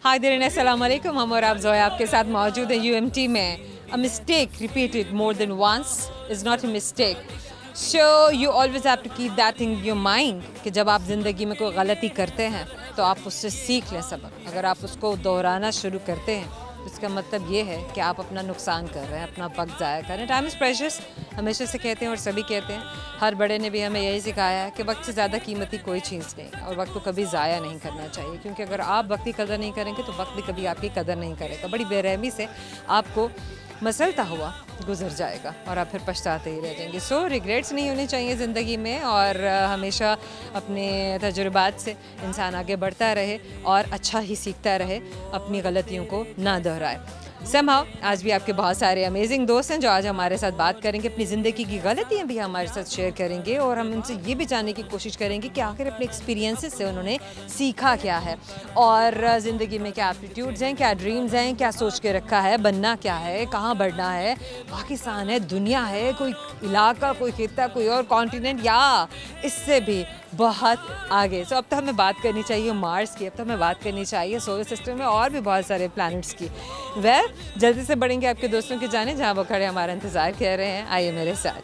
हाय देर अस्सलाम वालेकुम। हम और आप ज़ोया आपके साथ मौजूद हैं UMT में। A mistake repeated more than once is not a mistake, so you always have to keep that thing your mind कि जब आप ज़िंदगी में कोई गलती करते हैं तो आप उससे सीख लें सबक। अगर आप उसको दोहराना शुरू करते हैं इसका मतलब ये है कि आप अपना नुकसान कर रहे हैं, अपना वक्त ज़ाया कर रहे हैं। टाइम इज़ प्रेशियस, हमेशा से कहते हैं और सभी कहते हैं। हर बड़े ने भी हमें यही सिखाया है कि वक्त से ज़्यादा कीमती कोई चीज़ नहीं, और वक्त को कभी ज़ाया नहीं करना चाहिए, क्योंकि अगर आप वक्त की कदर नहीं करेंगे तो वक्त भी कभी आपकी कदर नहीं करेगा। बड़ी बेरहमी से आपको मसलता हुआ गुजर जाएगा और आप फिर पछताते ही रह जाएंगे। सो रिग्रेट्स नहीं होने चाहिए ज़िंदगी में, और हमेशा अपने तजुर्बात से इंसान आगे बढ़ता रहे और अच्छा ही सीखता रहे, अपनी गलतियों को ना दोहराए। समहाउ आज भी आपके बहुत सारे अमेजिंग दोस्त हैं जो आज हमारे साथ बात करेंगे, अपनी ज़िंदगी की गलतियाँ भी हमारे साथ शेयर करेंगे, और हम उनसे ये भी जानने की कोशिश करेंगे कि आखिर अपने एक्सपीरियंसेस से उन्होंने सीखा क्या है, और ज़िंदगी में क्या एप्टीट्यूड्स हैं, क्या ड्रीम्स हैं, क्या सोच के रखा है, बनना क्या है, कहाँ बढ़ना है, पाकिस्तान है, दुनिया है, कोई इलाका, कोई खित्ता, कोई और कॉन्टिनेंट, या इससे भी बहुत आगे। सो अब तो हमें बात करनी चाहिए मार्स की, अब तो हमें बात करनी चाहिए सोलर सिस्टम में और भी बहुत सारे प्लैनेट्स की। जल्दी से बढ़ेंगे आपके दोस्तों की जाने जहाँ वो खड़े हमारा इंतज़ार कर रहे हैं। आइए मेरे साथ।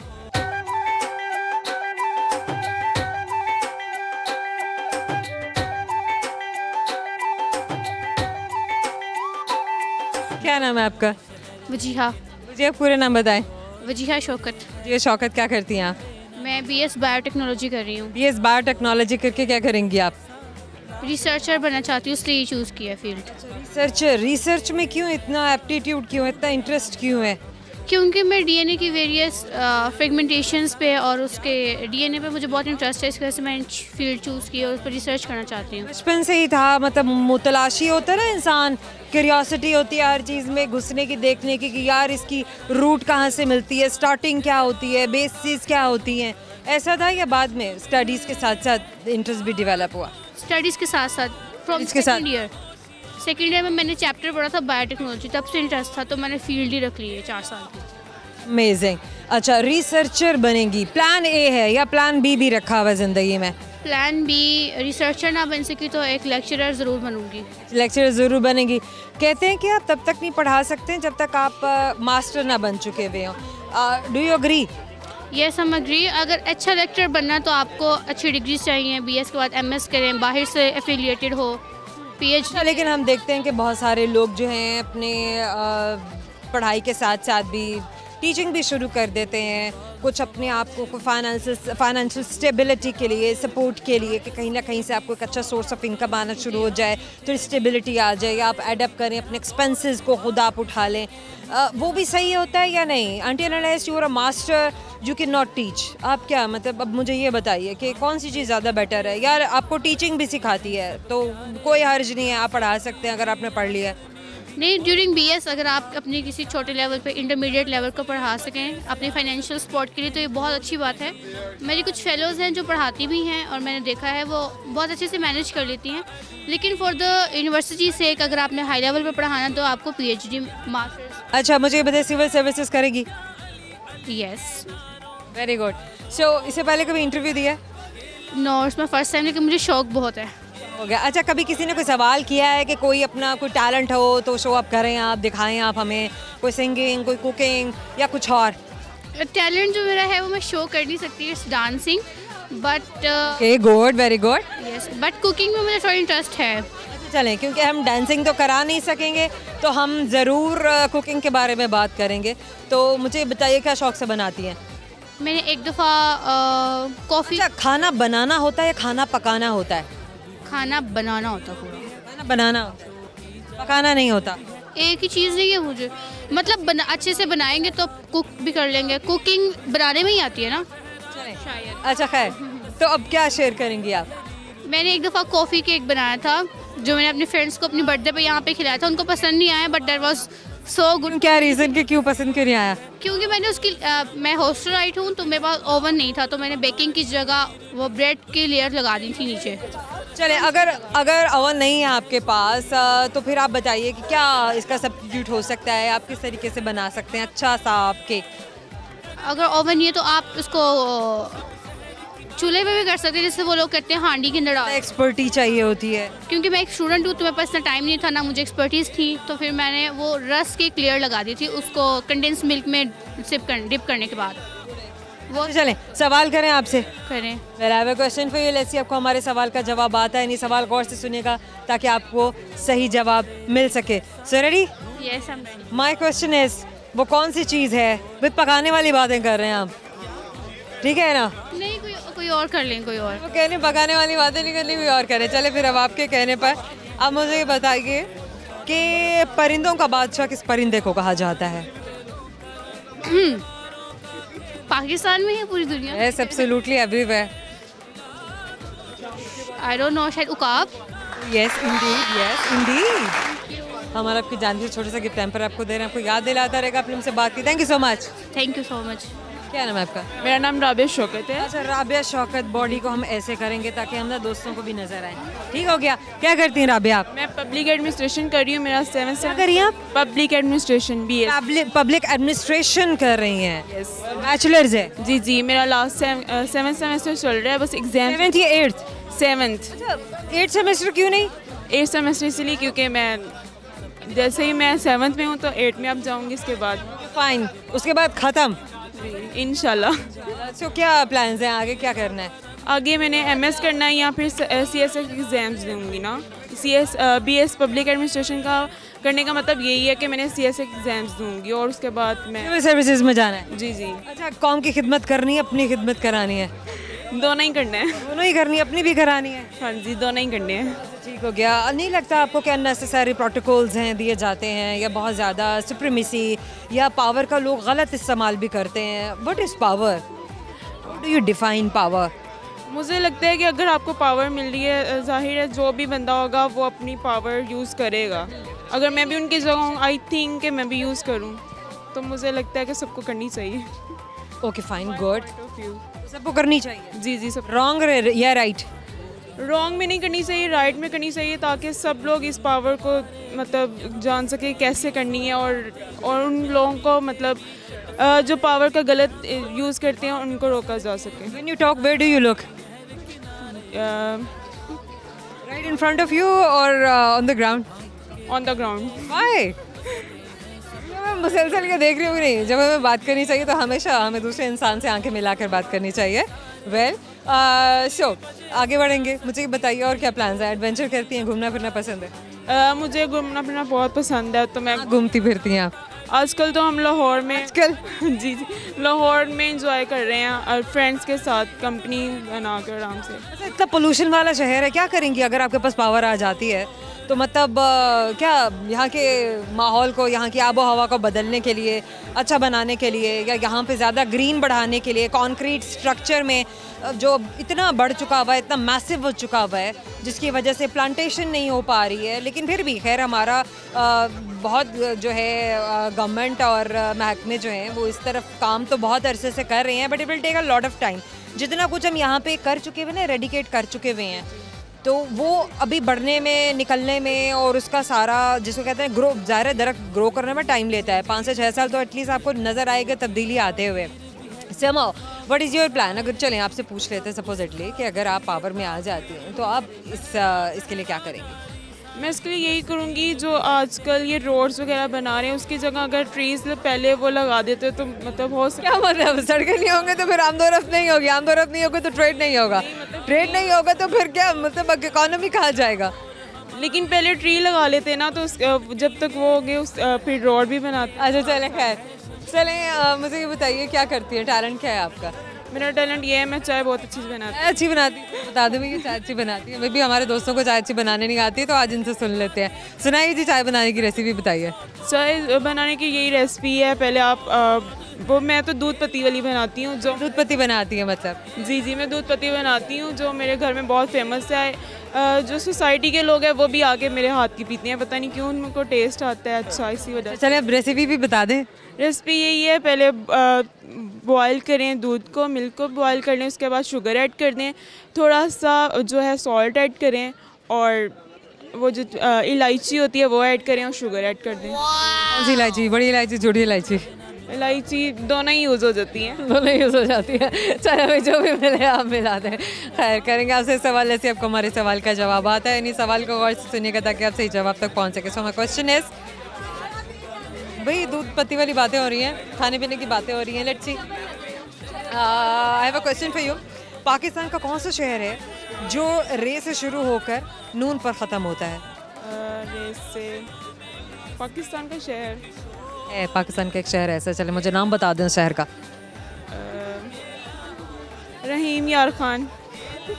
क्या नाम है आपका? वजीहा। मुझे आप पूरे नाम बताएं। वजीहा शौकत। जी शौकत, क्या करती हैं आप? मैं BS बायोटेक्नोलॉजी कर रही हूँ। BS बायोटेक्नोलॉजी करके क्या करेंगी आप? रिसर्चर बनना चाहती हूँ, इसलिए चूज़ किया फील्ड। रिसर्चर, रिसर्च में क्यों इतना एप्टीट्यूड, क्यों इतना इंटरेस्ट क्यों है? क्योंकि मैं DNA की वेरियस फ्रेगमेंटेशंस पे और उसके DNA पे मुझे बहुत इंटरेस्ट है, इस वजह से मैंने फील्ड चूज़ की और उस पर रिसर्च करना चाहती हूँ। बचपन से ही था, मतलब मुतलाशी होता है ना इंसान, क्यूरियोसिटी होती है हर चीज़ में घुसने की, देखने की कि यार इसकी रूट कहाँ से मिलती है, स्टार्टिंग क्या होती है, बेसिस क्या होती हैं, ऐसा था या बाद में स्टडीज़ के साथ साथ इंटरेस्ट भी डेवलप हुआ? स्टडीज़ के साथ साथ फ्रॉम सेकेंड ईयर में मैंने चैप्टर पढ़ा था बायोटेक्नोलॉजी, तब से इंटरेस्ट था तो मैंने फील्ड ही रख ली है 4 साल की। अमेजिंग। अच्छा, रिसर्चर बनेंगी, प्लान ए है या प्लान बी भी रखा हुआ ज़िंदगी में? प्लान बी, रिसर्चर ना बन सकी तो एक लेक्चरर ज़रूर बनूंगी। लेक्चरर ज़रूर बनेंगी। कहते हैं कि आप तब तक नहीं पढ़ा सकते हैं जब तक आप मास्टर ना बन चुके हुए हों। Do you agree? यस, हम अग्री। अगर अच्छा लेक्चर बनना तो आपको अच्छी डिग्री चाहिए, BS के बाद MS करें, बाहर से एफिलिएटेड हो, PhD। लेकिन हम देखते हैं कि बहुत सारे लोग जो हैं अपने पढ़ाई के साथ साथ भी टीचिंग भी शुरू कर देते हैं, कुछ अपने आप को फाइनेंशियल स्टेबिलिटी के लिए, सपोर्ट के लिए, कि कहीं ना कहीं से आपको एक अच्छा सोर्स ऑफ इनकम आना शुरू हो जाए तो स्टेबिलिटी आ जाए, या आप एडअप करें, अपने एक्सपेंसेस को खुद आप उठा लें। वो भी सही होता है या नहीं? Until unless you are a master you can not teach. आप क्या मतलब, अब मुझे ये बताइए कि कौन सी चीज़ ज़्यादा बेटर है? यार आपको टीचिंग भी सिखाती है तो कोई हर्ज नहीं है, आप पढ़ा सकते हैं अगर आपने पढ़ लिया है। नहीं, ड्यूरिंग BS अगर आप अपने किसी छोटे लेवल पे, इंटरमीडिएट लेवल को पढ़ा सकें अपने फाइनेंशियल सपोर्ट के लिए तो ये बहुत अच्छी बात है। मेरी कुछ फेलोज़ हैं जो पढ़ाती भी हैं और मैंने देखा है वो बहुत अच्छे से मैनेज कर लेती हैं, लेकिन फॉर द यूनिवर्सिटी से अगर आपने हाई लेवल पे पढ़ाना तो आपको PhD मास्टर्स। अच्छा, मुझे बताइए, सिविल सर्विसेज करेगी? यस। Very good. सो इससे पहले कभी इंटरव्यू दिया? नो, इसमें फ़र्स्ट टाइम, लेकिन मुझे शौक बहुत है। हो गया। अच्छा, कभी किसी ने कोई सवाल किया है कि कोई अपना कोई टैलेंट हो तो शो अप करें, आप दिखाएं आप हमें, कोई सिंगिंग, कोई कुकिंग या कुछ और? टैलेंट जो मेरा है वो मैं शो कर नहीं सकती, it's dancing, but good, very good. Yes, but cooking में मुझे थोड़ा इंटरेस्ट है। चलें, क्योंकि हम डांसिंग तो करा नहीं सकेंगे तो हम ज़रूर कुकिंग के बारे में बात करेंगे। तो मुझे बताइए क्या शौक से बनाती हैं? मैंने एक दफ़ा कॉफ़ी। अच्छा, खाना बनाना होता है या खाना पकाना होता है? खाना बनाना होता पूरा। खाना बनाना होता है, पकाना नहीं होता। एक ही चीज़ नहीं है मुझे, मतलब अच्छे से बनाएंगे तो कुक भी कर लेंगे, कुकिंग बनाने में ही आती है ना शायद। अच्छा खैर, तो अब क्या शेयर करेंगी आप? मैंने एक दफ़ा कॉफ़ी केक बनाया था जो मैंने अपने फ्रेंड्स को अपनी बर्थडे पे यहाँ पे खिलाया था, उनको पसंद नहीं आया, but that was so good. क्या रीज़न कि क्यों पसंद क्यों नहीं आया? क्योंकि मैंने मैं हॉस्टलाइट हूँ तो मेरे पास ओवन नहीं था, तो मैंने बेकिंग की जगह वो ब्रेड की लेयर लगा दी थी नीचे। चले, अगर ओवन नहीं है आपके पास तो फिर आप बताइए कि क्या इसका सब्स्टिट्यूट हो सकता है, आप किस तरीके से बना सकते हैं अच्छा सा आप केक? अगर ओवन नहीं है तो आप उसको चूल्हे पे भी कर सकते हैं, जैसे वो लोग करते हैं हांडी के अंदर डाल। एक्सपर्टी चाहिए होती है। क्योंकि मैं एक स्टूडेंट हूँ तो मेरे पास इतना टाइम नहीं था, ना मुझे एक्सपर्टीज़ थी, तो फिर मैंने वो रस की क्लियर लगा दी थी उसको कंडेंस मिल्क में डिप करने के बाद। वो चलें सवाल करें आपसे। करें। Well, I have a question for you. Let's see आपको हमारे सवाल का जवाब आता है नहीं। सवाल गौर से सुनिएगा ताकि आपको सही जवाब मिल सके। So ready? Yes I am ready. My question is वो कौन सी चीज़ है? वो पकाने वाली बातें कर रहे हैं आप, ठीक है ना? नहीं, कोई और कर लें, कोई और। वो कहने पकाने वाली बातें नहीं करनी, कोई और करें। चले फिर अब आपके कहने पर अब मुझे ये बताइए कि परिंदों का बादशाह किस परिंदे को कहा जाता है? पाकिस्तान में है पूरी दुनिया? Yes, absolutely everywhere. I don't know, शायद उकाब। Yes, indeed. Yes, indeed. हमारा आपकी जानकारी छोटा सा गिफ्ट टेम्पर आपको दे रहे हैं, आपको याद दिलाता रहेगा आपने हमसे बात की। Thank you so much. Thank you so much. क्या नाम है आपका? मेरा नाम राबिया शौकत है। अच्छा राबिया शौकत, बॉडी को हम ऐसे करेंगे ताकि हम ना दोस्तों को भी नजर आए। ठीक हो गया। क्या करती हैं राबिया आप? मैं पब्लिक एडमिनिस्ट्रेशन कर रही हूँ, मेरा 7 क्या करिए आप? Public administration BS। Public administration कर रही हैं। यस बैचलर्स है। जी जी, मेरा लास्ट 7th सेमेस्टर चल रहा है, बस एग्जाम 7th या 8th? 7th। 8th सेमेस्टर क्यों नहीं? 8th सेमेस्टर इसलिए क्योंकि मैं जैसे ही मैं 7th में हूँ तो 8th में अब जाऊँगी इसके बाद। फाइन, उसके बाद खत्म इंशाल्लाह। सो क्या प्लान्स हैं आगे, क्या करना है? आगे मैंने MS करना है या फिर CSS एग्ज़ाम्स दूँगी ना। BS पब्लिक एडमिनिस्ट्रेशन का करने का मतलब यही है कि मैंने CSS एग्ज़ाम्स दूँगी और उसके बाद मैं सिविल सर्विसेज में जाना है। जी जी, अच्छा, कौम की खिदमत करनी है, अपनी खिदमत करानी है? दोनों ही करना है। दोनों ही करनी है, अपनी भी करानी है। हाँ जी, दोनों ही करने हैं। ठीक हो गया। नहीं लगता आपको कि अननेसेसरी प्रोटोकॉल्स हैं दिए जाते हैं या बहुत ज़्यादा सुप्रीमेसी या पावर का लोग गलत इस्तेमाल भी करते हैं? What is power? How do you define power? मुझे लगता है कि अगर आपको पावर मिल रही है, जाहिर है जो भी बंदा होगा वो अपनी पावर यूज़ करेगा। अगर मैं भी उनकी जगह हूँ, आई थिंक कि मैं भी यूज़ करूँ, तो मुझे लगता है कि सबको करनी चाहिए। Okay fine, good. सबको करनी चाहिए। जी जी, सब रॉन्ग या राइट? रॉन्ग में नहीं करनी चाहिए, राइट में करनी चाहिए, ताकि सब लोग इस पावर को मतलब जान सके कैसे करनी है और उन लोगों को मतलब जो पावर का गलत यूज़ करते हैं उनको रोका जा सके। When you talk, where do you look? Right in front of you or on the ground? On the ground. Why? मैं मुसलसल के देख रही हूँ नहीं, जब हमें बात करनी चाहिए तो हमेशा हमें दूसरे इंसान से आंखें मिलाकर बात करनी चाहिए। वेल सो आगे बढ़ेंगे। मुझे ये बताइए और क्या प्लान्स हैं? एडवेंचर करती हैं, घूमना फिरना पसंद है? मुझे घूमना फिरना बहुत पसंद है, तो मैं घूमती फिरती हैं आप? आजकल तो हम लाहौर में आजकल जी जी लाहौर में इंजॉय कर रहे हैं और फ्रेंड्स के साथ कंपनी बना कर आराम से। अच्छा, इतना पोल्यूशन वाला शहर है, क्या करेंगी अगर आपके पास पावर आ जाती है? तो मतलब क्या यहाँ के माहौल को, यहाँ की आबो हवा को बदलने के लिए, अच्छा बनाने के लिए, या यहाँ पे ज़्यादा ग्रीन बढ़ाने के लिए कंक्रीट स्ट्रक्चर में जो इतना बढ़ चुका हुआ है, इतना मैसिव हो चुका हुआ है, जिसकी वजह से प्लांटेशन नहीं हो पा रही है। लेकिन फिर भी खैर हमारा बहुत जो है गवर्नमेंट और महकमे जो हैं वो इस तरफ काम तो बहुत अरसे से कर रहे हैं, but it will take a lot of time. जितना कुछ हम यहाँ पे कर चुके हुए ना, रेडिकेट कर चुके हुए हैं, तो वो अभी बढ़ने में, निकलने में, और उसका सारा जिसको कहते हैं ग्रो, ज़ाहिर है दरख्त ग्रो करने में टाइम लेता है। 5 से 6 साल तो एटलीस्ट आपको नज़र आएगा तब्दीली आते हुए। Somehow what is your plan? अगर चलें आपसे पूछ लेते हैं सपोजिटली कि अगर आप पावर में आ जाती हैं तो आप इसके लिए क्या करेंगी? मैं इसके लिए यही करूँगी, जो आजकल ये रोड्स वगैरह बना रहे हैं उसकी जगह अगर ट्रीज पहले वो लगा देते तो मतलब हो क्या मतलब? सड़कें नहीं होंगे तो फिर आमदोरफ्त नहीं होगी, आमदोरफ्त नहीं होगी तो ट्रेड नहीं होगा, ट्रेड नहीं होगा तो फिर क्या मतलब इकोनॉमी कहाँ जाएगा? लेकिन पहले ट्री लगा लेते ना, तो जब तक वो हो गए फिर रोड भी बनाते। अच्छा चलें, खैर चलें। मुझे ये बताइए क्या करती है, टैलेंट क्या है आपका? मेरा टैलेंट ये है, मैं चाय बहुत अच्छी बनाती हूँ। अच्छी बनाती हूँ? बता दूँ कि चाय अच्छी बनाती है। मैं भी, हमारे दोस्तों को चाय अच्छी बनाने नहीं आती है, तो आज इनसे सुन लेते हैं। सुनाइए जी, चाय बनाने की रेसिपी बताइए। चाय बनाने की यही रेसिपी है, पहले आप वो मैं तो दूध पत्ती वाली बनाती हूँ। जो दूध पत्ती बनाती है मतलब? जी जी, मैं दूध पत्ती बनाती हूँ, जो मेरे घर में बहुत फेमस है। जो सोसाइटी के लोग हैं वो भी आके मेरे हाथ की पीते हैं, पता नहीं क्यों उनको टेस्ट आता है अच्छा, इसी वजह से। चलिए अब रेसिपी भी बता दें। रेसिपी यही है, पहले बॉयल करें दूध को, मिल्क को बॉयल कर लें, उसके बाद शुगर ऐड कर दें, थोड़ा सा जो है सॉल्ट ऐड करें, और वो जो इलायची होती है वो ऐड करें और शुगर ऐड कर दें। कौन सी इलायची? बड़ी इलायची, छोटी इलायची? इलायची दोनों ही यूज़ हो जाती हैं। दोनों यूज़ हो जाती है। चलो हमें जो भी मिले आप मिला दें। खैर करेंगे आपसे सवाल, ऐसे आपको हमारे सवाल का जवाब आता है, यानी सवाल को गौर से सुनिएगा ताकि आप सही जवाब तक पहुँच सके। सो माय क्वेश्चन इज, भाई दूध पत्ती वाली बातें हो रही हैं, खाने पीने की बातें हो रही हैं, let's see. I have a question for you. Pakistan का कौन सा शहर है जो रे से शुरू होकर नून पर ख़त्म होता है? रेस से पाकिस्तान का शहर, पाकिस्तान का एक शहर है ऐसा। चले मुझे नाम बता दें उस शहर का। रहीम यार खान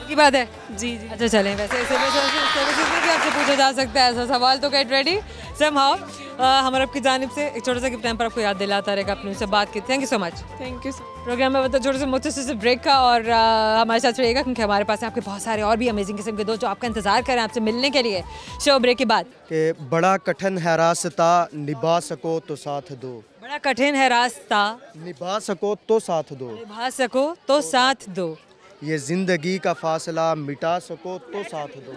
की बात है। जी जी। अच्छा चलें, वैसे सर्विसेज में भी आपसे पूछा जा सकता है ऐसा सवाल, तो गेट रेडी समहाउ। हमारे आपकी जानिब से एक छोटा सा गिफ्ट टाइम पर आपको याद दिलाता रहेगा, अपने उनसे बात की। Thank you so much. Thank you. Program में मतलब छोटे से मुख्तसर से ब्रेक का, और हमारे साथ रहिएगा क्योंकि हमारे पास आपके बहुत सारे और भी अमेजिंग किस्म के दोस्त जो आपका इंतजार करें आपसे मिलने के लिए शो ब्रेक के बाद। कि बड़ा कठिन है रास्ता, निभा सको तो साथ दो। बड़ा कठिन है रास्ता, निभा सको तो साथ दो। निभा सको तो साथ दो। ये जिंदगी का फासला, मिटा सको तो साथ दो।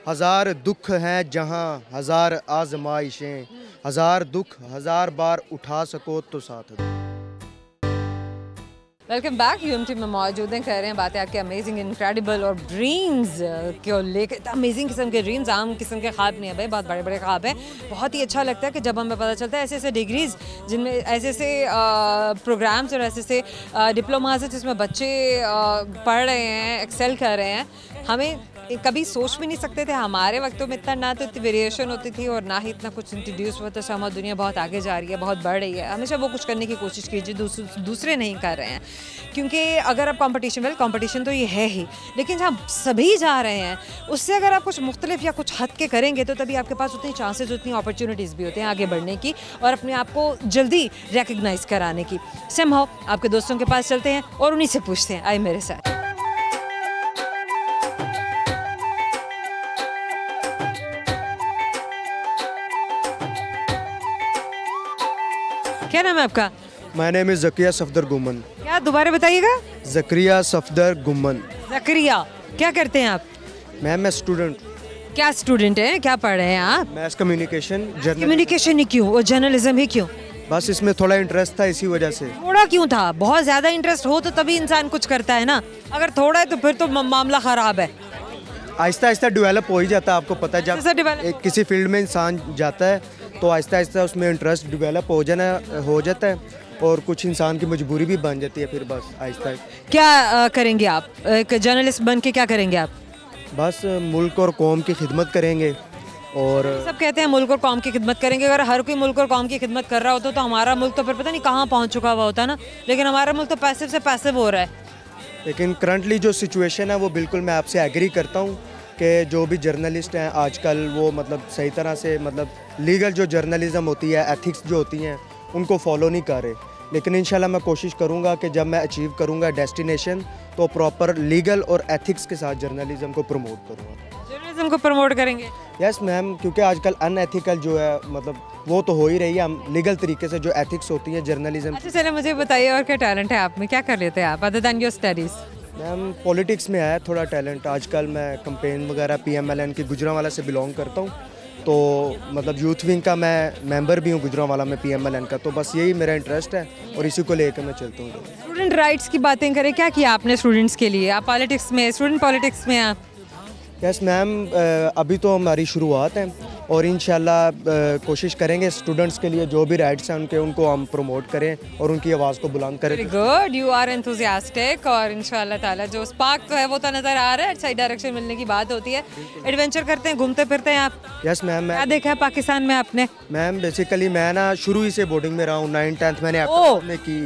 हजार दुख हैं जहाँ, हजार आजमाइशें, हजार दुख हजार बार उठा सको तो साथ दो। Welcome back. यूएमटी में मौजूद हैं, कर रहे हैं बातें आपके अमेजिंग इनक्रेडिबल और ड्रीम्स को लेकर। अमेजिंग किस्म के ड्रीम्स, आम किस्म के ख्वाब नहीं है भाई, बहुत बड़े बड़े ख्वाब हैं। बहुत ही अच्छा लगता है कि जब हमें पता चलता है ऐसे ऐसे डिग्रीज़ जिनमें ऐसे ऐसे प्रोग्राम्स और ऐसे ऐसे डिप्लोमास हैं जिसमें बच्चे पढ़ रहे हैं, एक्सेल कर रहे हैं। हमें कभी सोच भी नहीं सकते थे, हमारे वक्तों में इतना ना तो इतनी वेरिएशन होती थी और ना ही इतना कुछ इंट्रोड्यूस हुआ। तो हमारी दुनिया बहुत आगे जा रही है, बहुत बढ़ रही है। हमेशा वो कुछ करने की कोशिश कीजिए दूसरे नहीं कर रहे हैं, क्योंकि अगर आप कंपटीशन तो ये है ही, लेकिन जहाँ सभी जा रहे हैं उससे अगर आप कुछ मुख्तलिफ या कुछ हद के करेंगे तो तभी आपके पास उतनी चांसेस, उतनी अपॉर्चुनिटीज़ भी होते हैं आगे बढ़ने की और अपने आप को जल्दी रिकग्नाइज कराने की। समहाउ आपके दोस्तों के पास चलते हैं और उन्हीं से पूछते हैं, आए मेरे साथ। क्या नाम है आपका? My name is Zakia Safdar Gumman. क्या दोबारा बताइएगा? ज़किया सफदर गुम्मन। ज़किया, क्या करते हैं आप? मैम मैं स्टूडेंट। क्या स्टूडेंट हैं, क्या पढ़ रहे हैं आप? मैथ कम्युनिकेशन कम्युनिकेशन ही क्यों और जर्नलिज्म ही क्यों? बस इसमें थोड़ा इंटरेस्ट था, इसी वजह से। थोड़ा क्यों था? बहुत ज़्यादा इंटरेस्ट हो तो तभी इंसान कुछ करता है ना, अगर थोड़ा है तो फिर तो मामला ख़राब है। आहिस्ता आहिस्ता डेवलप हो ही जाता है, आपको पता है। कैसे develop? जब किसी फील्ड में इंसान जाता है तो आहिस्ता आहिस्ता उसमें इंटरेस्ट डेवलप हो जाता है और कुछ इंसान की मजबूरी भी बन जाती है, फिर बस आहिस्ता। क्या करेंगे आप? एक जर्नलिस्ट बन के क्या करेंगे आप? बस मुल्क और कौम की खिदमत करेंगे। और सब कहते हैं मुल्क और कौम की खिदमत करेंगे, अगर हर कोई मुल्क और कौम की खिदमत कर रहा होता तो हमारा मुल्क तो फिर पता नहीं कहाँ पहुँच चुका हुआ होता ना, लेकिन हमारा मुल्क तो पैसिव से पैसिव हो रहा है। लेकिन करंटली जो सिचुएशन है वो बिल्कुल मैं आपसे एग्री करता हूँ कि जो भी जर्नलिस्ट हैं आजकल वो मतलब सही तरह से मतलब लीगल जो जर्नलिज्म होती है, एथिक्स जो होती हैं उनको फॉलो नहीं कर रहे। लेकिन इंशाल्लाह मैं कोशिश करूँगा कि जब मैं अचीव करूँगा डेस्टिनेशन तो प्रॉपर लीगल और एथिक्स के साथ जर्नलिज्म को प्रमोट करूँगा। जर्नलिज्म को प्रमोट करेंगे? यस मैम, क्योंकि आजकल अनएथिकल जो है मतलब वो तो हो ही रही है। हम लीगल तरीके से जो एथिक्स होती है जर्नलिज्म। अच्छा चले मुझे बताइए और क्या टैलेंट है आप में, क्या कर लेते हैं आप other than your studies? Ma'am politics में है थोड़ा टैलेंट। आजकल मैं कैंपेन वगैरह PMLN की गुजरांवाला से बिलोंग करता हूँ, तो मतलब यूथ विंग का मैं मेंबर भी हूँ गुजरांवाला में PMLN का। तो बस यही मेरा इंटरेस्ट है और इसी को लेकर मैं चलता हूँ। स्टूडेंट राइट्स की बातें करें, क्या किया आपने स्टूडेंट्स के लिए? आप पॉलिटिक्स में, स्टूडेंट पॉलिटिक्स में आप? यस मैम, अभी तो हमारी शुरुआत है और इंशाल्लाह कोशिश करेंगे स्टूडेंट्स के लिए जो भी राइट्स हैं उनको हम प्रमोट करें और उनकी आवाज़ को बुलंद करें। Very good, you are enthusiastic और इंशाल्लाह ताला जो स्पार्क तो है वो तो नज़र आ रहा है। सही डायरेक्शन मिलने की बात होती है। एडवेंचर करते हैं, घूमते फिरते हैं आप? Yes ma'am. क्या देखा है पाकिस्तान में आपने? मैम बेसिकली मैं ना शुरू ही से बोर्डिंग में रहा हूँ। 9th 10th मैंने में की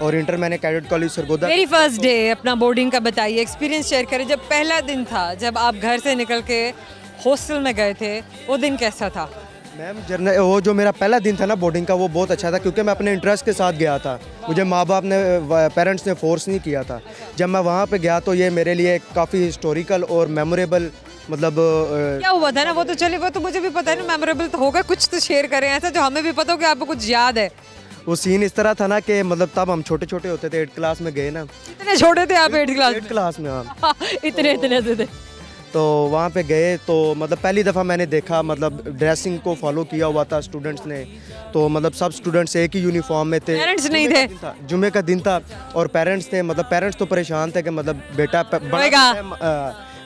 और इंटर मैंने cadet college Sargodha. Very first day अपना बोर्डिंग का बताइए, एक्सपीरियंस शेयर करें। जब पहला दिन था, जब आप घर से निकल के हॉस्टल में गए थे, वो दिन कैसा था? मैम वो जो मेरा पहला दिन था ना बोर्डिंग का, वो बहुत अच्छा था क्योंकि मैं अपने इंटरेस्ट के साथ गया था। मुझे माँ बाप ने, पेरेंट्स ने फोर्स नहीं किया था। जब मैं वहाँ पे गया तो ये मेरे लिए काफ़ी हिस्टोरिकल और मेमोरेबल मतलब क्या हुआ था ना, वो तो चले, वो तो मुझे भी पता है ना, मेमोरेबल तो होगा। कुछ तो शेयर करें ऐसा जो हमें भी पता हो कि आपको कुछ याद है। वो सीन इस तरह था ना कि मतलब तब हम छोटे छोटे होते थे, 8th क्लास में गए ना। इतने छोटे थे आप? 8th class? 8th क्लास में। हाँ इतने से थे। तो वहाँ पे गए तो मतलब पहली दफ़ा मैंने देखा, मतलब ड्रेसिंग को फॉलो किया हुआ था स्टूडेंट्स ने। तो मतलब सब स्टूडेंट्स एक ही यूनिफॉर्म में थे, पेरेंट्स नहीं थे, जुमे का दिन था और पेरेंट्स थे। मतलब पेरेंट्स तो परेशान थे कि मतलब बेटा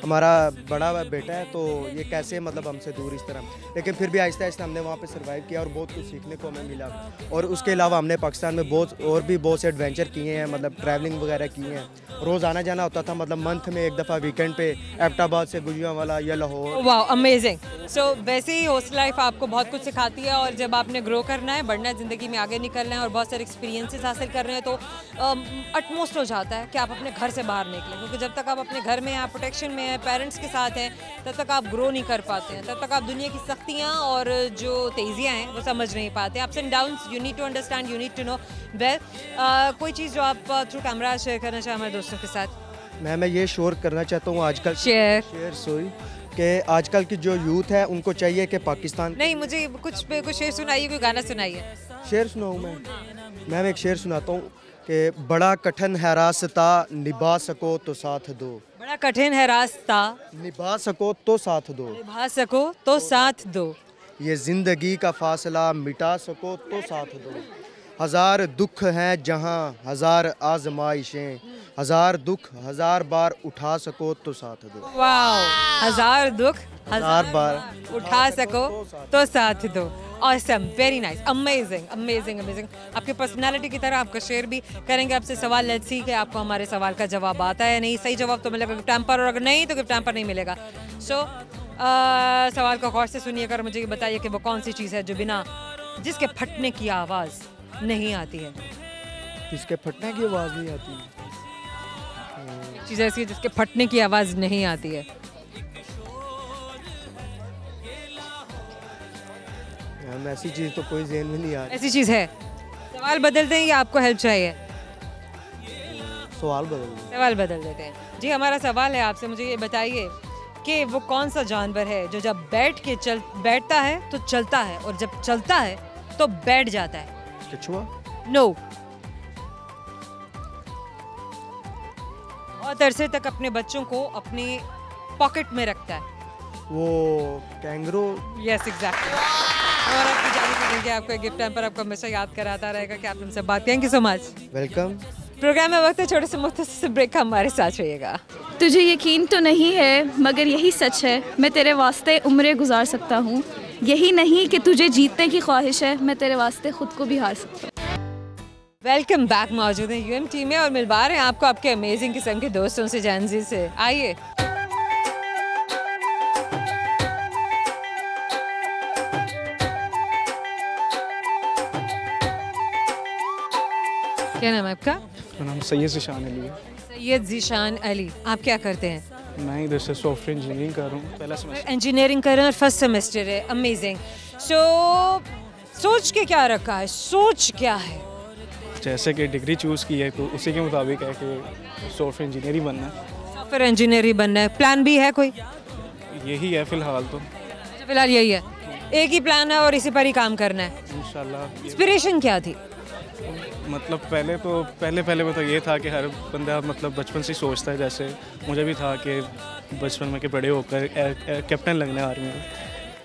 हमारा बड़ा बेटा है तो ये कैसे मतलब हमसे दूर इस तरह। लेकिन फिर भी आहिस्ता आहिस्ता हमने वहाँ पे सर्वाइव किया और बहुत कुछ सीखने को हमें मिला। और उसके अलावा हमने पाकिस्तान में बहुत से एडवेंचर किए हैं, मतलब ट्रैवलिंग वगैरह किए हैं। रोज़ आना जाना होता था, मतलब मंथ में एक दफ़ा वीकेंड पे एबटाबाद से गुजरांवाला या लाहौर। वाह अमेजिंग। सो वैसे ही हॉस्टल लाइफ आपको बहुत कुछ सिखाती है और जब आपने ग्रो करना है, बढ़ना है, ज़िंदगी में आगे निकलना है और बहुत सारे एक्सपीरियंसेस हासिल कर रहे हैं तो अटमोस्ट हो जाता है कि आप अपने घर से बाहर निकलें, क्योंकि जब तक आप अपने घर में हैं, प्रोटेक्शन में हैं, पेरेंट्स के साथ हैं, तब तक आप ग्रो नहीं कर पाते हैं, तब तक आप दुनिया की सख्तियाँ और जो तेज़ियाँ हैं वो समझ नहीं पाते। Ups and downs you need to understand, you need to know well. कोई चीज़ जो आप थ्रू कैमरा शेयर करना चाहें हमारे दोस्तों के साथ? मैं ये श्योर करना चाहता हूँ आजकल शेयर सॉरी कि आजकल की जो यूथ है उनको चाहिए कि पाकिस्तान नहीं, मुझे कुछ शेर सुनाइए, कोई गाना सुनाइए। शेर सुनाऊँ मैं एक शेर सुनाता हूँ कि बड़ा कठिन है रास्ता, निभा सको तो साथ दो। बड़ा कठिन है रास्ता, निभा सको तो साथ दो। निभा सको तो साथ दो। ये जिंदगी का फासला मिटा सको तो साथ दो। हजार दुख हैं जहाँ हजार आजमाइशें, हजार दुख हजार बार उठा सको तो साथ दो। वाह, हजार दुख हजार बार उठा सको तो साथ दो। Awesome, very nice, amazing amazing amazing. आपके पर्सनालिटी की तरह आपका शेयर भी करेंगे आपसे सवाल। लेट्स सी कि आपको हमारे सवाल का जवाब आता है या नहीं। सही जवाब तो मिलेगा गिफ्ट हैम्पर और अगर नहीं तो गिफ्ट हैम्पर नहीं मिलेगा। सो सवाल को गौर से सुनिएगा और मुझे ये बताइए कि वो कौन सी चीज़ है जो बिना जिसके फटने की आवाज़ नहीं आती है। जिसके फटने की आवाज़ नहीं आती, एक चीज़ ऐसी है जिसके फटने की आवाज़ नहीं आती है। हम ऐसी चीज़ तो कोई ज़हन में नहीं आ रही। ऐसी चीज़ है। सवाल बदलते हैं या आपको हेल्प चाहिए? सवाल बदल देते हैं जी। हमारा सवाल है आपसे, मुझे ये बताइए कि वो कौन सा जानवर है जो जब बैठता है तो चलता है और जब चलता है तो बैठ जाता है? कछुआ? नो। बहुत अरसे तक अपने बच्चों को अपने पॉकेट में रखता है। वो कैंगरू? Yes exactly. और आपकी जाने से देंगे आपको गिफ्ट टाइम पर आपको हमेशा याद कराता रहेगा कि आप हमसे बात। Thank you so much. Welcome. Program में वक्त है छोटे से मुख्तसर से ब्रेक का, हमारे साथ रहिएगा। तुझे यकीन तो नहीं है मगर यही सच है, मैं तेरे वास्ते उम्रें गुजार सकता हूँ। यही नहीं कि तुझे जीतने की ख्वाहिश है, मैं तेरे वास्ते खुद को भी हार सकता हूँ। Welcome back. मौजूद हैं यूएमटी में और मिलवा रहे हैं आपको आपके अमेजिंग किस्म के दोस्तों से, जैनजी से। आइए। क्या नाम है आपका? मेरा नाम सैयद ज़ीशान अली है। सैयद ज़ीशान अली। आप क्या करते हैं? मैं इधर से सॉफ्टवेयर इंजीनियरिंग कर रहा हूँ, पहला सेमेस्टर। इंजीनियरिंग कर रहे हैं और फर्स्ट सेमेस्टर है। अमेजिंग। सो सोच के क्या रखा है? सोच क्या है? जैसे कि डिग्री चूज़ की है तो उसी के मुताबिक है कि सॉफ्टवेयर इंजीनियर ही बनना है। सॉफ्टवेयर इंजीनियर ही बनना है। प्लान भी है कोई? यही है फ़िलहाल तो। फिलहाल यही है, एक ही प्लान है और इसी पर ही काम करना है। इंशाल्लाह। इंस्पिरेशन क्या थी? मतलब पहले में तो ये था कि हर बंदा मतलब बचपन से सोचता है, जैसे मुझे भी था कि बचपन में कि बड़े होकर कैप्टन लगना है आर्मी में।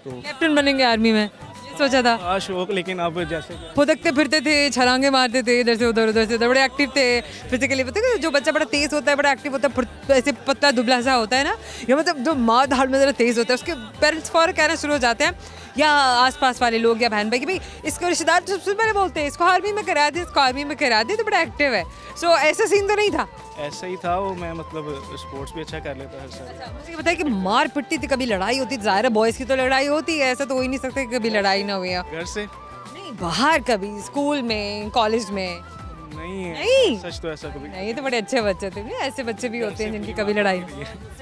तो कैप्टन बनेंगे आर्मी में, ये सोचा था? हाँ शौक, लेकिन अब जैसे फुदकते फिरते थे, छलांगे मारते थे इधर से उधर से, बड़े एक्टिव थे फिजिकली। पता है जो बच्चा बड़ा तेज होता है, बड़ा एक्टिव होता है, ऐसे पतला दुबला सा होता है ना, या मतलब जो माँ धाड़ में ज़रा तेज होता है, उसके पेरेंट्स फौरन कहना शुरू हो जाते हैं या आसपास वाले लोग या बहन भाई कि भाई इसको रिश्तेदार सबसे पहले बोलते हैं इसको आर्मी में करा दे, इसको आर्मी में करा दे, तो बड़ा एक्टिव है। सो ऐसा सीन तो नहीं था? ऐसा ही था वो। मैं मतलब स्पोर्ट्स भी अच्छा कर लेता है सर। मुझे ये बताया कि मार पिटती थी, कभी लड़ाई होती थी? ज़ाहिर है बॉयज़ की तो लड़ाई होती है, ऐसा तो हो ही नहीं सकता कि कभी लड़ाई ना हुई। घर से नहीं, बाहर कभी स्कूल में, कॉलेज में? नहीं, सच तो ऐसा कभी नहीं। तो बड़े अच्छे बच्चे थे। नहीं, ऐसे बच्चे भी होते हैं जिनकी कभी लड़ाई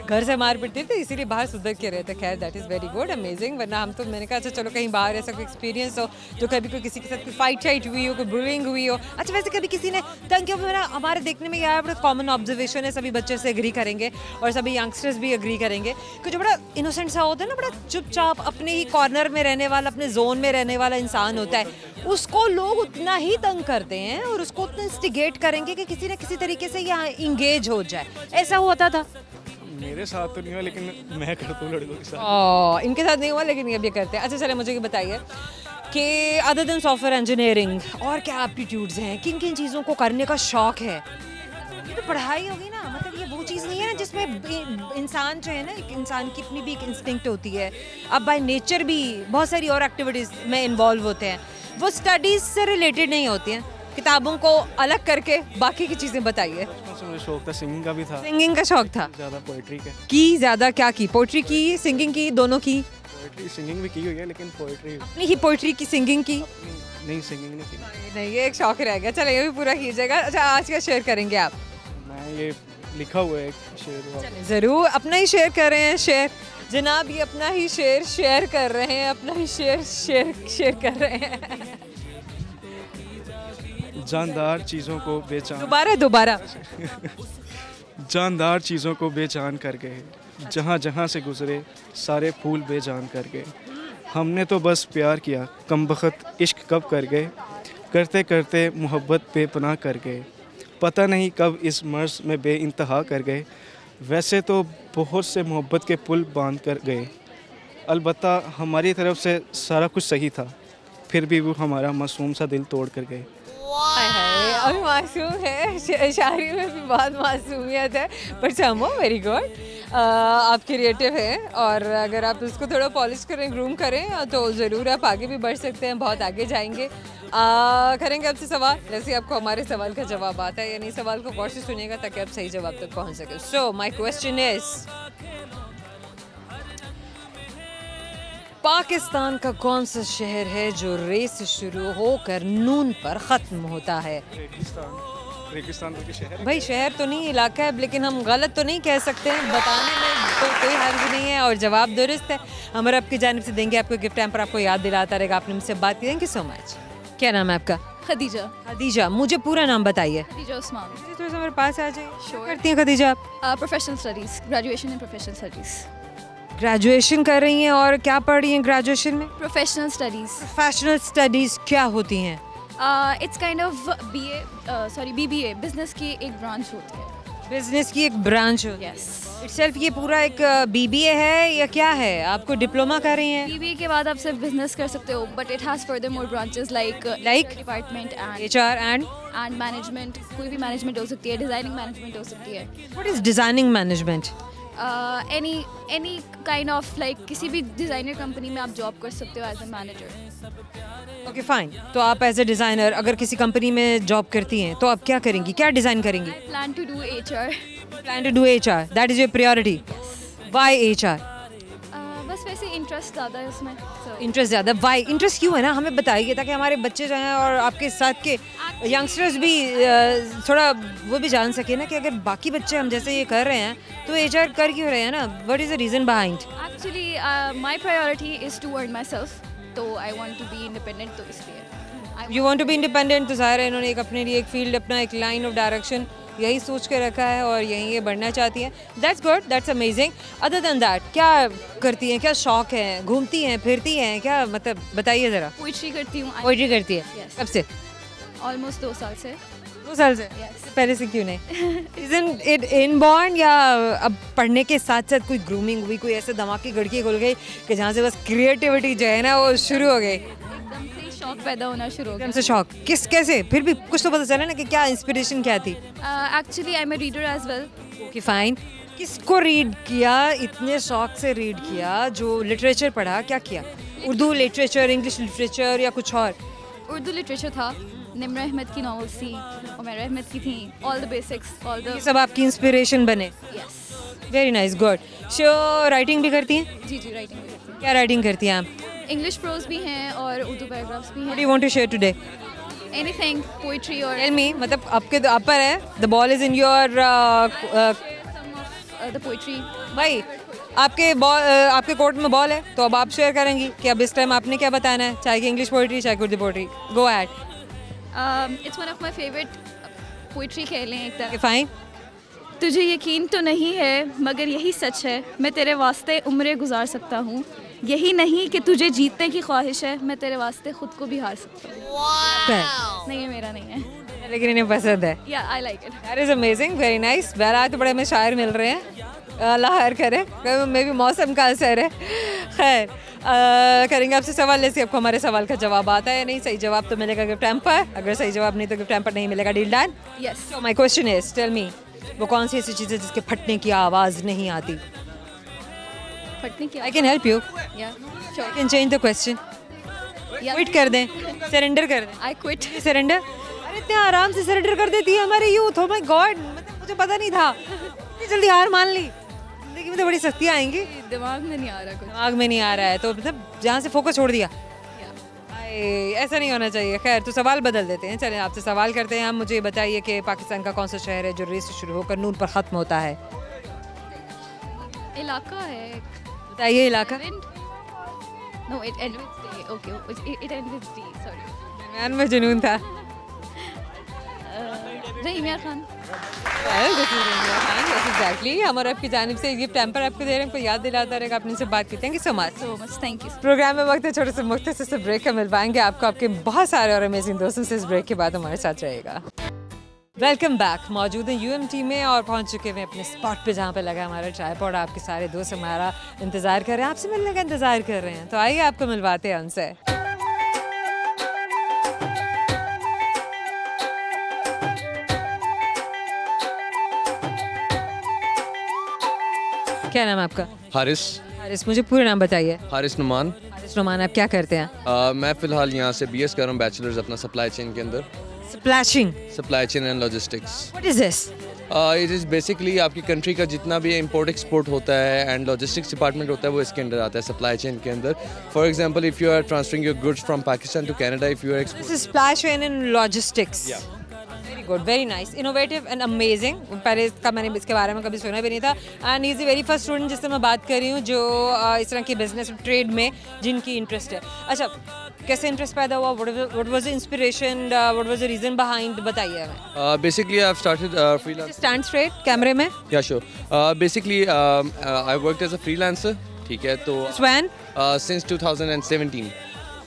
घर से मार पिटती थी, इसीलिए बाहर सुधर के रहते। खैर that is very good, amazing. वरना हम तो, मैंने कहा अच्छा चलो कहीं बाहर ऐसा कोई एक्सपीरियंस हो जो कभी कोई किसी के साथ कोई फाइट हुई हो, कोई बुलिंग हुई हो। अच्छा वैसे कभी किसी ने तंग किया? मेरा हमारे देखने में यह बड़ा कॉमन ऑब्जर्वेशन है, सभी बच्चे से एग्री करेंगे और सभी यंगस्टर्स भी एग्री करेंगे कि जो बड़ा इनोसेंट सा होता है ना, बड़ा चुपचाप अपने ही कॉर्नर में रहने वाला, अपने जोन में रहने वाला इंसान होता है, उसको लोग उतना ही तंग करते हैं और उसको उतना इंस्टिगेट करेंगे कि किसी न किसी तरीके से यहाँ इंगेज हो जाए। ऐसा होता था? मेरे साथ तो नहीं हुआ, लेकिन मैं करता हूँ लड़कों के साथ। इनके साथ नहीं हुआ लेकिन ये भी करते हैं। अच्छा चले मुझे ये बताइए कि अदर देन सॉफ्टवेयर इंजीनियरिंग और क्या एप्टीट्यूड्स हैं, किन किन चीज़ों को करने का शौक है? ये तो पढ़ाई होगी ना, मतलब ये वो चीज़ नहीं है ना जिसमें इंसान जो है ना, एक इंसान की अपनी भी एक इंस्टिंक्ट होती है। अब बाय नेचर भी बहुत सारी और एक्टिविटीज़ में इन्वॉल्व होते हैं, वो स्टडीज़ से रिलेटेड नहीं होती हैं। किताबों को अलग करके बाकी की चीज़ें बताइए। बचपन से मुझे शौक था, सिंगिंग का भी था, सिंगिंग का शौक था? ज़्यादा पोइट्री का की ज़्यादा क्या की? पोइट्री की, सिंगिंग की, दोनों की? पोइट्री सिंगिंग भी की हुई है, लेकिन पोइट्री अपनी ही पोइट्री की, सिंगिंग की? नहीं, सिंगिंग नहीं की। नहीं, ये एक शौक रह गया। चलो ये भी पूरा कीजिएगा। अच्छा आज क्या शेयर करेंगे आप? मैं ये लिखा हुआ है एक शेर। ज़रूर अपना ही शेयर कर रहे हैं। शेयर जनाब, ये अपना ही शेयर कर रहे हैं, अपना ही शेयर कर रहे हैं। जानदार चीज़ों को बेचान, दोबारा जानदार चीज़ों को बेजान कर गए, जहाँ जहाँ से गुजरे सारे फूल बेजान कर गए। हमने तो बस प्यार किया, कमबख्त इश्क कब कर गए, करते करते मोहब्बत बेपनाह कर गए। पता नहीं कब इस मर्ज़ में बेइंतहा कर गए, वैसे तो बहुत से मोहब्बत के पुल बांध कर गए। अलबत्ता हमारी तरफ से सारा कुछ सही था, फिर भी वो हमारा मासूम सा दिल तोड़ कर गए। हाय हाय, अभी मासूम है, शायरी में भी बहुत मासूमियत है, पर चमो वेरी गुड। आप क्रिएटिव हैं और अगर आप उसको थोड़ा पॉलिश करें, ग्रूम करें तो ज़रूर आप आगे भी बढ़ सकते हैं, बहुत आगे जाएंगे। करेंगे आपसे सवाल, जैसे आपको हमारे सवाल का जवाब आता है या नहीं, सवाल को गौर से सुनिएगा ताकि आप सही जवाब तक पहुंच सके। सो माय क्वेश्चन इज, पाकिस्तान का कौन सा शहर है जो रे से शुरू होकर नून पर ख़त्म होता है? रेगिस्तान के शहर भाई शहर तो नहीं, इलाका है, लेकिन हम गलत तो नहीं कह सकते हैं, बताने में तो कोई हर्ज नहीं है और जवाब दुरुस्त है। हम आपकी जानिब से देंगे आपको गिफ्ट टाइम पर, आपको याद दिलाता रहेगा। आपने मुझसे बात की, थैंक यू सो मच। क्या नाम है आपका? खदीजा। खदीजा, मुझे पूरा नाम बताइए। खदीजा उस्मान। थोड़ा सा मेरे पास आ जाइए। Sure. करती हैं खदीजा आप? Professional studies, graduation in professional studies. Graduation कर रही हैं और क्या पढ़ रही हैं ग्रेजुएशन में? Professional studies. प्रोफेशनल स्टडीज़ क्या होती हैं? It's kind of BBA, business की एक ब्रांच होती है। बिजनेस की एक ब्रांच होती है। यस। इटसेल्फ ये पूरा एक BBA है या क्या है? आपको डिप्लोमा कर रही हैं? BBA के बाद आप सिर्फ बिजनेस कर सकते हो, but it has further more branches like department and HR and management. कोई भी मैनेजमेंट हो सकती है, डिज़ाइनिंग मैनेजमेंट हो सकती है। What is designing management? Any kind of like किसी भी डिज़ाइनर कंपनी में आप जॉब कर सकते हो as a manager. Okay fine, तो आप एज ए डिज़ाइनर अगर किसी कंपनी में जॉब करती हैं तो आप क्या करेंगी, क्या डिज़ाइन करेंगी? Plan to do HR। Plan to do HR, that is your priority. Why HR? बस वैसे इंटरेस्ट ज़्यादा है उसमें। इंटरेस्ट ज़्यादा? वाई इंटरेस्ट क्यों है ना, हमें बताइए ताकि हमारे बच्चे जो हैं और आपके साथ के यंगस्टर्स भी थोड़ा वो भी जान सके ना कि अगर बाकी बच्चे हम जैसे ये कर रहे हैं तो HR कर क्यों रहे हैं ना, what is the reason behind? Actually my priority is to earn myself, तो I want to be independent, तो इसलिए। You want to be independent, तो ज़ाहिर है इन्होंने एक अपने लिए एक फील्ड, अपना एक लाइन ऑफ डायरेक्शन यही सोच के रखा है और यहीं ये बढ़ना चाहती हैं। That's good, that's amazing. Other than that क्या करती हैं, क्या शौक है, घूमती हैं, फिरती हैं, क्या मतलब बताइए ज़रा। पोइट्री करती हूँ। पोइट्री करती है? Yes. कब से? ऑलमोस्ट 2 साल से। 2 साल से? Yes. पहले से क्यों नहीं? Isn't it inborn या अब पढ़ने के साथ साथ कोई ग्रूमिंग हुई, कोई ऐसे धमाके गड़की खुल गई कि जहाँ से बस क्रिएटिविटी जो है ना वो शुरू हो गई? एकदम से शौक पैदा होना शुरू हो गया। एकदम से शौक कैसे? फिर भी कुछ तो पता चला ना कि क्या इंस्पिरेशन क्या थी? Actually I am a reader as well. Okay fine, किसको रीड किया, इतने शौक से रीड किया, जो लिटरेचर पढ़ा, क्या किया? उर्दू लिटरेचर, इंग्लिश लिटरेचर या कुछ और? उर्दू लिटरेचर था, निम्र अहमद की नॉवेल्स थी, उमर अहमद की थी, all the basics, all the. ये सब आपकी इंस्पिरेशन बने? Yes. Very nice, good. So writing भी करती हैं? जी राइटिंग भी करती क्या राइटिंग करती हैं आप? हूँ। इंग्लिश प्रोज भी हैं और उर्दू पैराग्राफ्स भी व्हाट हैं। Do you want to share today? Anything, poetry और टेल मी, मतलब आपके तो अपर है, the ball is in your the poetry. भाई आपके कोर्ट में बॉल है तो अब आप शेयर करेंगी कि अब इस टाइम आपने क्या बताना है, चाहे कि इंग्लिश पोइट्री चाहे Urdu poetry. Go ahead. It's one of my favourite poetry खेलें एक तरह। फाइन। तुझे यकीन तो नहीं है मगर यही सच है, मैं तेरे वास्ते उम्रें गुजार सकता हूँ। यही नहीं कि तुझे जीतने की ख्वाहिश है, मैं तेरे वास्ते खुद को भी हार सकता हूँ। नहीं, ये मेरा नहीं है, लेकिन इन्हें पसंद है। या I like it. That is amazing, very nice. Well आज तो बड़े हमें शायर मिल रहे हैं। अल्लाह खैर करे, मे भी मौसम का असर है। खैर करेंगे आपसे सवाल, जैसे आपको हमारे सवाल का जवाब आता है या नहीं। सही जवाब तो मिलेगा गिफ्ट हैम्पर, अगर सही जवाब नहीं तो गिफ्ट हैम्पर नहीं मिलेगा। Deal done? Yes. So my question is tell me, वो कौन सी ऐसी चीज़ है जिसके फटने की आवाज़ नहीं आती? फटने की आई कैन हेल्प यू, या I can change the question. Quit कर दें, सरेंडर कर दें। I quit. सरेंडर? अरे इतने आराम से सरेंडर कर देती है हमारे यूथ। ओह माय गॉड, मतलब मुझे पता नहीं था, इतनी जल्दी हार मान ली। जिंदगी में तो बड़ी सख्तियाँ आएंगी। दिमाग में नहीं आ रहा कुछ। दिमाग में नहीं आ रहा है तो मतलब जहाँ से फोकस छोड़ दिया। ऐसा नहीं होना चाहिए। खैर तो सवाल बदल देते हैं, चलें आपसे सवाल करते हैं हम। मुझे बताइए कि पाकिस्तान का कौन सा शहर है जो रे से शुरू होकर नून पर ख़त्म होता है? इलाका है। बताइए इलाका। No it end with D. Okay it end with D, sorry. दरमियान में जुनून था। रहीम खान। एग्जैक्टली, हम और आपकी जानिब से गिफ्ट हैम्पर आपको दे रहे हैं, आपको याद दिलाता रहेगा। आपने से बात की। Thank you so much. Thank you. Program में वक्त है छोटे से मुख्तसर से ब्रेक का, मिल पाएंगे आपको आपके बहुत सारे और अमेजिंग दोस्तों से। इस ब्रेक के बाद हमारे साथ रहेगा। Welcome back. मौजूद हैं यूएमटी में और पहुंच चुके हैं अपने स्पॉट पे जहाँ पे लगा हमारा ट्राइपॉड। आपके सारे दोस्त हमारा इंतज़ार कर रहे हैं, आपसे मिलने का इंतज़ार कर रहे हैं, तो आइए आपको मिलवाते हैं उनसे। क्या नाम है आपका? हारिस। हारिस, मुझे पूरा नाम बताइए। हारिस नुमान। हारिस नुमान, आप क्या करते हैं? मैं फ़िलहाल यहाँ से बीएस कर रहा हूँ, बैचलर्स अपना सप्लाई चेन के अंदर। Splashing? Supply chain and logistics. What is this? It is basically आपकी कंट्री का जितना भी इम्पोर्ट एक्सपोर्ट होता है एंड लॉजिस्टिक्स डिपार्टमेंट होता है वो इसके अंदर आता है, सप्लाई चेन के अंदर। For example if you are transferring your goods from Pakistan to Canada, if you are this is supply chain and logistics. Very good, very nice, innovative and amazing. पहले इसका मैंने इसके बारे में कभी सुना भी नहीं था। And is the very first student जिससे मैं बात कर रही हूँ जो इस तरह के बिजनेस ट्रेड में जिनकी इंटरेस्ट है। अच्छा, कैसे इंटरेस्ट पैदा हुआ? What was the inspiration? What was the reason behind? बताइए हमें। Basically I have started freelance. Stand straight कैमरे में। Yeah sure. Basically I worked as a freelancer, ठीक है? तो व्हेन? सिंस 2017।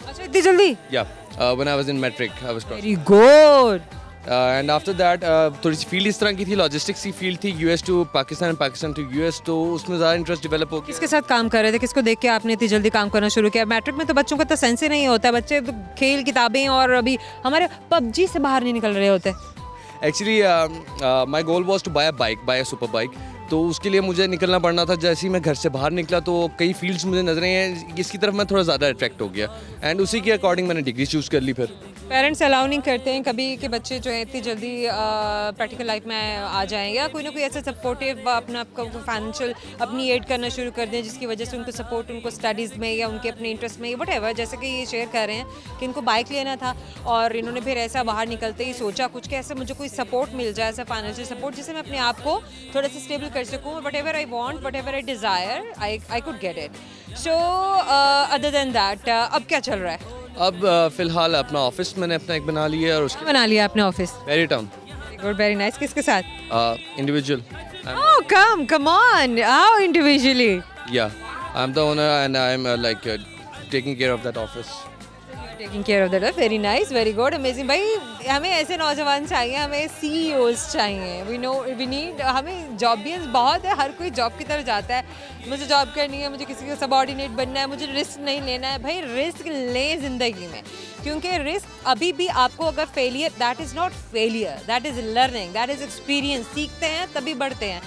अच्छा, इतनी जल्दी? Yeah when I was in matric I was. Very good. And after that थोड़ी सी फील्ड इस तरह की थी, लॉजिस्टिक्स की फील्ड थी, US to Pakistan, Pakistan to US, तो उसमें ज़्यादा इंटरेस्ट डेवलप हो गया। किसके साथ काम कर रहे थे? किसको देख के आपने इतनी जल्दी काम करना शुरू किया? मैट्रिक में तो बच्चों का तो सेंस ही नहीं होता, बच्चे तो खेल किताबें और अभी हमारे पबजी से बाहर नहीं निकल रहे होते। Actually my goal was to buy a super bike, तो उसके लिए मुझे निकलना पड़ना था। जैसे ही मैं घर से बाहर निकला तो कई फील्ड्स मुझे नजर आई, इसकी तरफ मैं थोड़ा ज़्यादा अट्रैक्ट हो गया एंड उसी के अकॉर्डिंग मैंने डिग्री चूज़ कर ली। फिर पेरेंट्स अलाउ नहीं करते हैं कभी कि बच्चे जो है इतनी जल्दी प्रैक्टिकल लाइफ में आ जाएं, या कोई ना कोई ऐसा सपोर्टिव अपना आपको फाइनेंशियल अपनी एड करना शुरू कर दें जिसकी वजह से उनको सपोर्ट, उनको स्टडीज़ में या उनके अपने इंटरेस्ट में वट एवर, जैसे कि ये शेयर कर रहे हैं कि इनको बाइक लेना था और इन्होंने फिर ऐसा बाहर निकलते ही सोचा कुछ कि ऐसे मुझे कोई सपोर्ट मिल जाए, ऐसा फाइनेंशियल सपोर्ट जिससे मैं अपने आप को थोड़ा सा स्टेबल कर सकूँ। What ever I want, what ever I desire, I could get it. So other than that अब क्या चल रहा है? अब फिलहाल अपना ऑफिस मैंने अपना एक बना लिया है और उसके बना लिया आपने office? Very town. Good, very nice. किसके साथ? Individual. Oh, come on. How individually? Yeah, I'm the owner and I'm taking care of that office. Taking care of that. Very nice, very good, amazing. भाई हमें ऐसे नौजवान चाहिए, हमें CEOs चाहिए. We need, हमें जॉबियंस बहुत है, हर कोई जॉब की तरफ जाता है। मुझे जॉब करनी है, मुझे किसी का सबऑर्डिनेट बनना है, मुझे रिस्क नहीं लेना है। भाई रिस्क लें ज़िंदगी में, क्योंकि रिस्क अभी भी आपको अगर failure, that is not failure, that is learning, that is experience. सीखते हैं तभी बढ़ते हैं।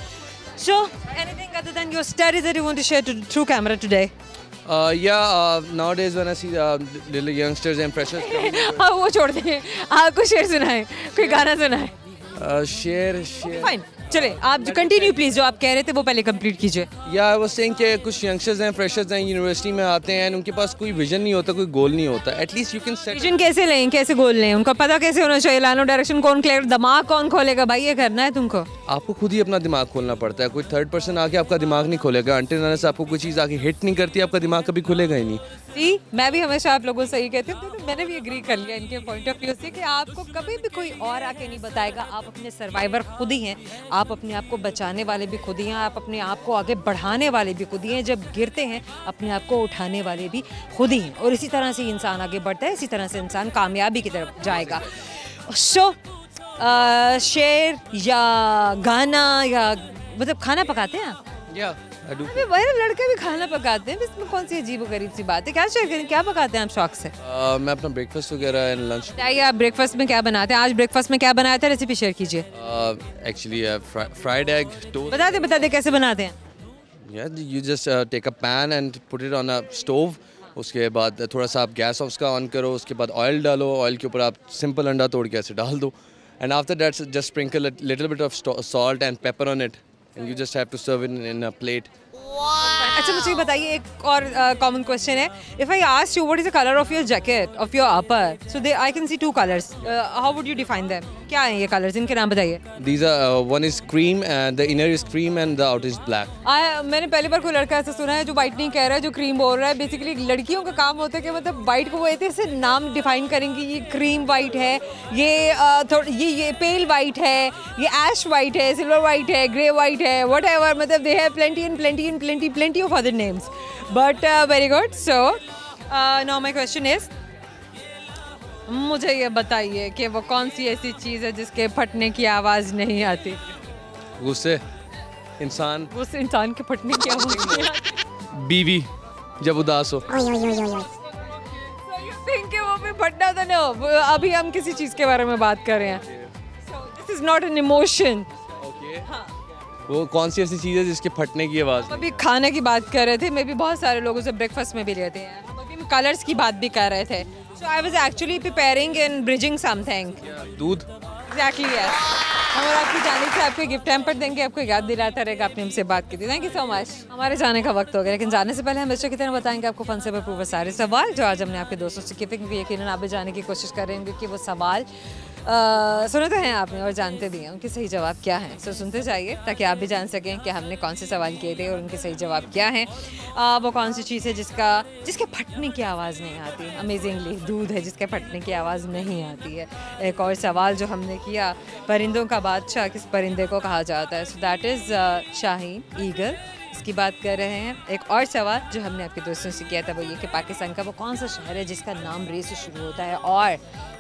So, anything other than your studies that you want to share through camera today? Nowadays when I see little youngsters and freshers coming हाँ, वो छोड़ दें, आपको शेर सुनाए, कोई गाना सुनाए। शेर फाइन, चले आप जो कंटिन्यू प्लीज, जो आप कह रहे थे वो पहले कंप्लीट कीजिए। या आई वाज सेइंग कि कुछ यंगस्टर्स हैं, फ्रेशर्स हैं, यूनिवर्सिटी में आते हैं, उनके पास कोई विजन नहीं होता, कोई गोल नहीं होता। At least you can set vision कैसे लें, कैसे गोल लें, उनका पता कैसे होना चाहिए, लाइन ऑफ डायरेक्शन कौन क्लियर, दिमाग कौन खोलेगा? भाई ये करना है तुमको, आपको खुद ही अपना दिमाग खोलना पड़ता है। कोई थर्ड पर्सन आके आपका दिमाग नहीं खोलेगा। अंटिल से आपको कोई चीज़ आके हिट नहीं करती, आपका दिमाग कभी खुलेगा ही नहीं। जी, मैं भी हमेशा आप लोगों से ही कहती हूँ, तो मैंने भी एग्री कर लिया इनके पॉइंट ऑफ व्यू से कि आपको कभी भी कोई और आके नहीं बताएगा। आप अपने सर्वाइवर खुद ही हैं, आप अपने आप को बचाने वाले भी खुद ही हैं, आप अपने आप को आगे बढ़ाने वाले भी खुद ही हैं। जब गिरते हैं अपने आप को उठाने वाले भी खुद ही हैं, और इसी तरह से इंसान आगे बढ़ता है, इसी तरह से इंसान कामयाबी की तरफ जाएगा। सो शेर या गाना या मतलब खाना पकाते हैं आप? Yeah, I do. अबे मेरे लड़के भी खाना पकाते हैं, इसमें कौन सी अजीब गरीब सी बात है? क्या शेयर करें, क्या पकाते हैं आप शौक से? मैं अपना ब्रेकफास्ट वगैरह एंड लंच बताइए आप ब्रेकफास्ट में क्या बनाते हैं? आज ब्रेकफास्ट में क्या बनाया था, रेसिपी शेयर कीजिए। Actually fried egg toast. बताते कैसे बनाते हैं? Yeah, you just take a pan and put it on a stove. उसके बाद थोड़ा सा आप गैस उसका ऑन करो, उसके बाद ऑयल डालो, ऑयल के ऊपर आप सिंपल अंडा तोड़ के ऐसे डाल दो, and after that just sprinkle a little bit of salt and pepper on it, and you just have to serve it in a plate. अच्छा मुझे बताइए, एक और कॉमन क्वेश्चन है, if I ask you what is the colour of your jacket of your upper, so they I can see two colours, how would you define them? क्या हैं ये colours, इनके नाम बताइए। These are one is cream and the inner is cream and the outer is black. मैंने पहली बार कोई लड़का ऐसा सुना है जो वाइट नहीं कह रहा है, जो क्रीम बोल रहा है। बेसिकली लड़कियों का काम होता है कि मतलब वाइट को वो ऐसे नाम डिफाइन करेंगी, ये क्रीम वाइट है, ये पेल वाइट है, ये ऐश वाइट है, सिल्वर वाइट है, ग्रे वाइट है, वट एवर, मतलब they have plenty of other names, but very good. So now my question is, मुझे ये बताइए कि वो कौन सी ऐसी चीज़ है जिसके फटने की आवाज़ नहीं आती? गुस्से, इंसान, उस इंसान के फटने की आवाज़ नहीं आती। बीवी जब उदास हो। So you think कि वो भी फटना था? ना, अभी हम किसी चीज़ के बारे में बात कर रहे हैं। So this is not an emotion. हाँ। वो कौन सी ऐसी चीज़ है जिसके फटने की आवाज़? हम अभी खाने की बात कर रहे थे, मैं भी बहुत सारे लोगों से ब्रेकफास्ट में भी लेते हैं, हम अभी कलर्स की बात भी कर रहे थे। So I was actually preparing and bridging something. दूध। Exactly yes. हम और आपकी जाने से आपको गिफ्ट हैम्पर देंगे, आपको याद दिलाता रहेगा आपने हमसे बात की थी। Thank you so much. हमारे जाने का वक्त हो गया, लेकिन जाने से पहले हम बच्चों की तरह बताएंगे आपको फन से भरपूर सारे सवाल जो आज हमने आपके दोस्तों से किए थे, क्योंकि यकीनन आप भी जाने की कोशिश कर रहे हैं कि वो सवाल सुने तो हैं आपने और जानते भी हैं उनके सही जवाब क्या हैं। सो सुनते जाइए ताकि आप भी जान सकें कि हमने कौन से सवाल किए थे और उनके सही जवाब क्या हैं। वो कौन सी चीज़ है जिसके फटने की आवाज़ नहीं आती? अमेजिंगली दूध है जिसके फटने की आवाज़ नहीं आती है। एक और सवाल जो हमने किया, परिंदों का बादशाह किस परिंदे को कहा जाता है? So that is Shaheen, eagle, इसकी बात कर रहे हैं। एक और सवाल जो हमने आपके दोस्तों से किया था वो ये कि पाकिस्तान का वो कौन सा शहर है जिसका नाम रे से शुरू होता है और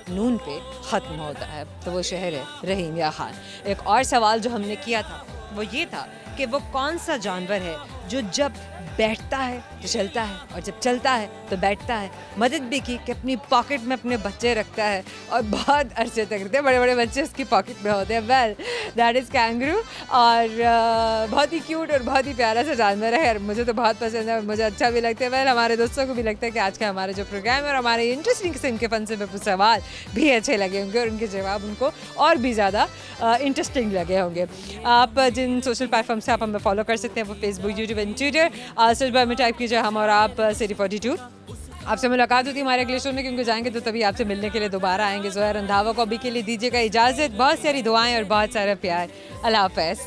नून पे ख़त्म होता है? तो वो शहर है रहीम या खान। एक और सवाल जो हमने किया था वो ये था कि वो कौन सा जानवर है जो जब बैठता है तो चलता है और जब चलता है तो बैठता है? मदद भी की कि अपनी पॉकेट में अपने बच्चे रखता है और बहुत अरसे तक रखते हैं, बड़े बड़े बच्चे उसकी पॉकेट में होते हैं। वेल दैट इज़ कैंगरू, और बहुत ही क्यूट और बहुत ही प्यारा सा जानवर है और मुझे तो बहुत पसंद है और मुझे अच्छा भी लगता है। वेल हमारे दोस्तों को भी लगता है कि आज का हमारा जो प्रोग्राम है और हमारे इंटरेस्टिंग किस्म के फन से भरपूर सवाल भी अच्छे लगे होंगे और उनके जवाब उनको और भी ज़्यादा इंटरेस्टिंग लगे होंगे। आप जिन सोशल प्लेटफॉर्म से आप हमें फॉलो कर सकते हैं वो Facebook, YouTube and Twitter. Search bar में टाइप कीजिए हम और आप सिटी 42। आपसे मुलाकात होती है हमारे अगले शो में, क्योंकि जाएंगे तो तभी आपसे मिलने के लिए दोबारा आएंगे। ज़ोहर रंधावा को अभी के लिए दीजिएगा इजाज़त। बहुत सारी दुआएं और बहुत सारा प्यार। अल्लाह हाफ़िज़।